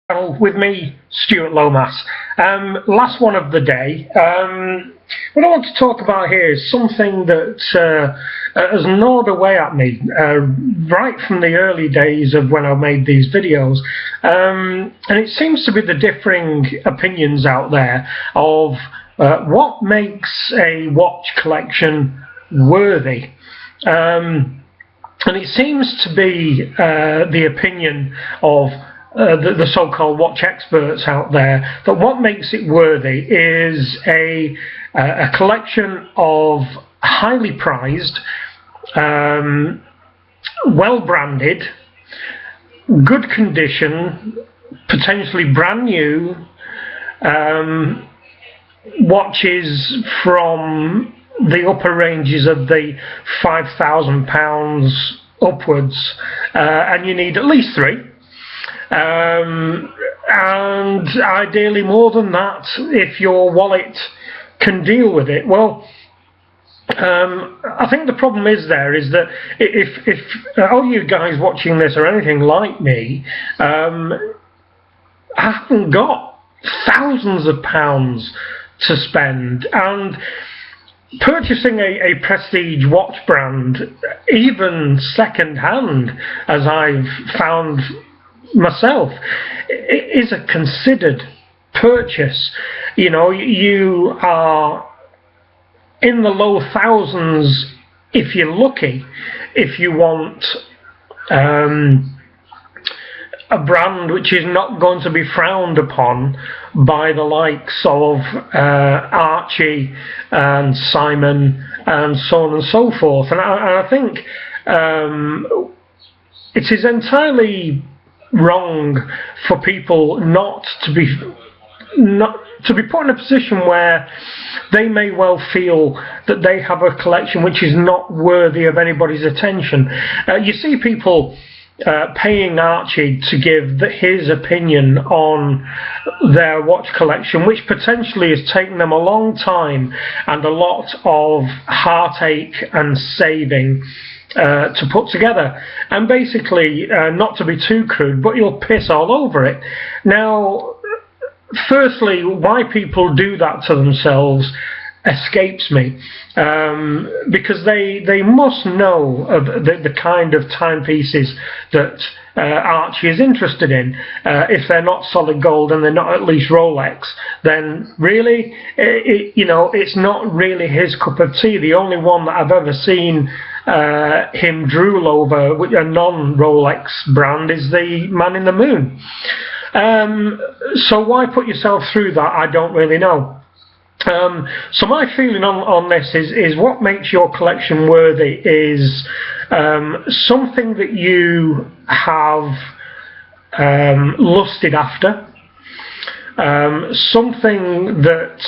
With me, Stuart Lomas. Last one of the day. What I want to talk about here is something that has gnawed away at me right from the early days of when I made these videos. And it seems to be the differing opinions out there of what makes a watch collection worthy. And it seems to be the opinion of the so-called watch experts out there that what makes it worthy is a collection of highly prized, well-branded, good condition, potentially brand new watches from the upper ranges of the £5,000 upwards, and you need at least three. And ideally more than that if your wallet can deal with it. Well, I think the problem is that if all you guys watching this are anything like me, haven't got thousands of pounds to spend, and purchasing a prestige watch brand, even second hand, as I've found myself, it is a considered purchase. You know, you are in the low thousands if you're lucky, if you want a brand which is not going to be frowned upon by the likes of Archie and Simon and so on and so forth. And I think it is entirely wrong for people not to be put in a position where they may well feel that they have a collection which is not worthy of anybody's attention. You see people paying Archie to give his opinion on their watch collection, which potentially has taken them a long time and a lot of heartache and saving to put together, and basically, not to be too crude, but you'll piss all over it. Now, firstly, why people do that to themselves escapes me, because they must know of the kind of timepieces that Archie is interested in. If they're not solid gold and they're not at least Rolex, then really, it's not really his cup of tea. The only one that I've ever seen him drool over, a non-Rolex brand, is the Man in the Moon. So why put yourself through that? I don't really know. So my feeling on this is what makes your collection worthy is something that you have lusted after, something that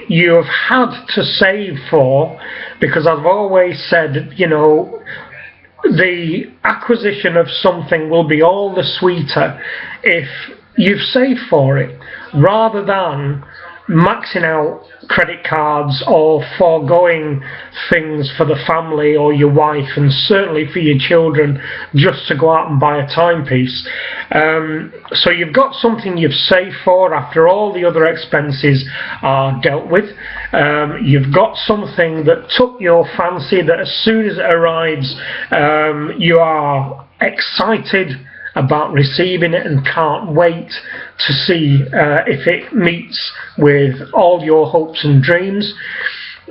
you have had to save for, because I've always said, you know, the acquisition of something will be all the sweeter if you've saved for it, rather than maxing out credit cards or foregoing things for the family or your wife, and certainly for your children, just to go out and buy a timepiece. So you've got something you've saved for after all the other expenses are dealt with. You've got something that took your fancy, that as soon as it arrives, you are excited about receiving it and can't wait to see if it meets with all your hopes and dreams.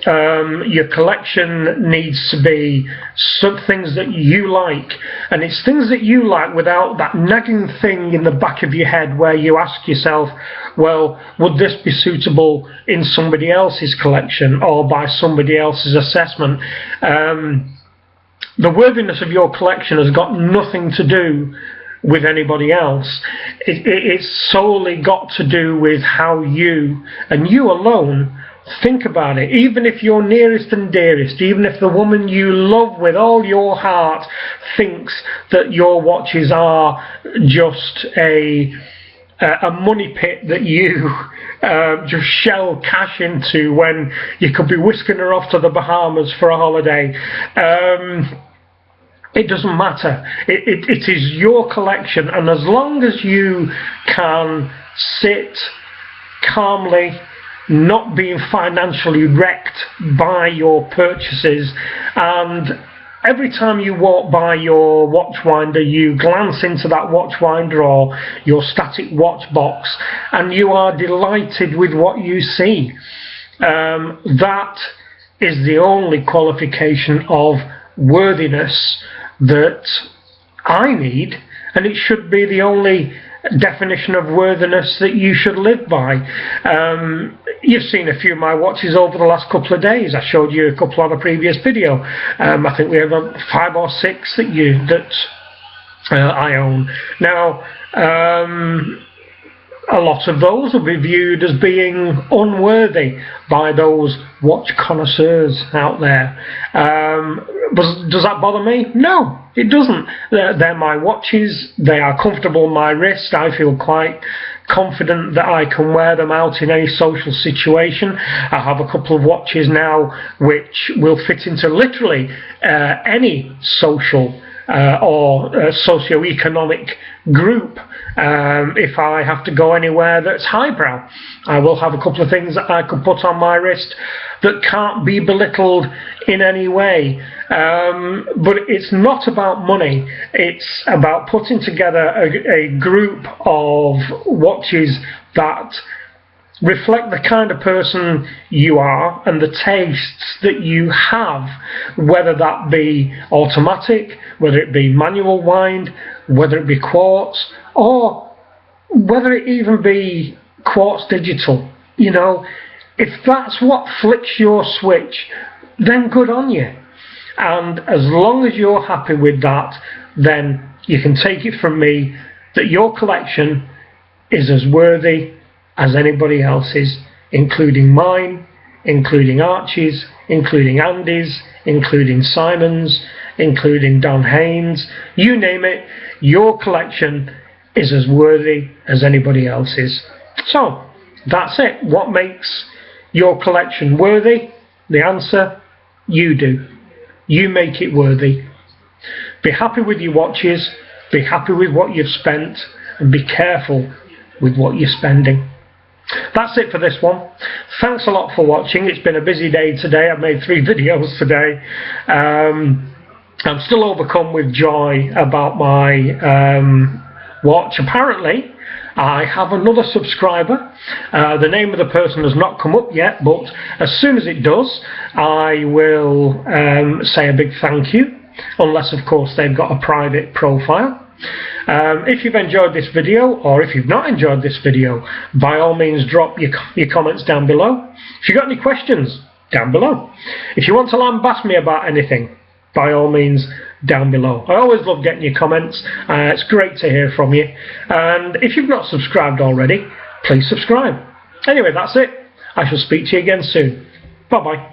Your collection needs to be some things that you like, and it's things that you like without that nagging thing in the back of your head where you ask yourself, well, would this be suitable in somebody else's collection or by somebody else's assessment? The worthiness of your collection has got nothing to do with anybody else. It's solely got to do with how you, and you alone, think about it. Even if your nearest and dearest, even if the woman you love with all your heart thinks that your watches are just a money pit that you just shell cash into when you could be whisking her off to the Bahamas for a holiday, It doesn't matter. It is your collection, and as long as you can sit calmly, not being financially wrecked by your purchases, and every time you walk by your watch winder, you glance into that watch winder or your static watch box, and you are delighted with what you see. That is the only qualification of worthiness that I need, and it should be the only definition of worthiness that you should live by. You've seen a few of my watches over the last couple of days. I showed you a couple on a previous video. I think we have 5 or 6 that I own. Now, a lot of those will be viewed as being unworthy by those watch connoisseurs out there. Does that bother me? No, it doesn't. They're my watches. They are comfortable on my wrist. I feel quite confident that I can wear them out in any social situation. I have a couple of watches now which will fit into literally any social or socio-economic group. If I have to go anywhere that's highbrow, I will have a couple of things that I could put on my wrist that can't be belittled in any way. But it's not about money. It's about putting together a group of watches that reflect the kind of person you are and the tastes that you have, whether that be automatic, whether it be manual wind, whether it be quartz, or whether it even be quartz digital. You know, if that's what flicks your switch, then good on you. And as long as you're happy with that, then you can take it from me that your collection is as worthy as anybody else's, including mine, including Archie's, including Andy's, including Simon's, including Don Haynes. You name it, your collection is as worthy as anybody else's. So, that's it. What makes your collection worthy? The answer, you do. You make it worthy. Be happy with your watches, be happy with what you've spent, and be careful with what you're spending. That's it for this one. Thanks a lot for watching. It's been a busy day today. I've made 3 videos today. I'm still overcome with joy about my watch. Apparently, I have another subscriber. The name of the person has not come up yet, but as soon as it does, I will say a big thank you, unless of course they've got a private profile. If you've enjoyed this video, or if you've not enjoyed this video, by all means drop your comments down below. If you've got any questions, down below. If you want to lambast me about anything, by all means down below. I always love getting your comments. It's great to hear from you. And if you've not subscribed already, please subscribe. Anyway, that's it. I shall speak to you again soon. Bye bye.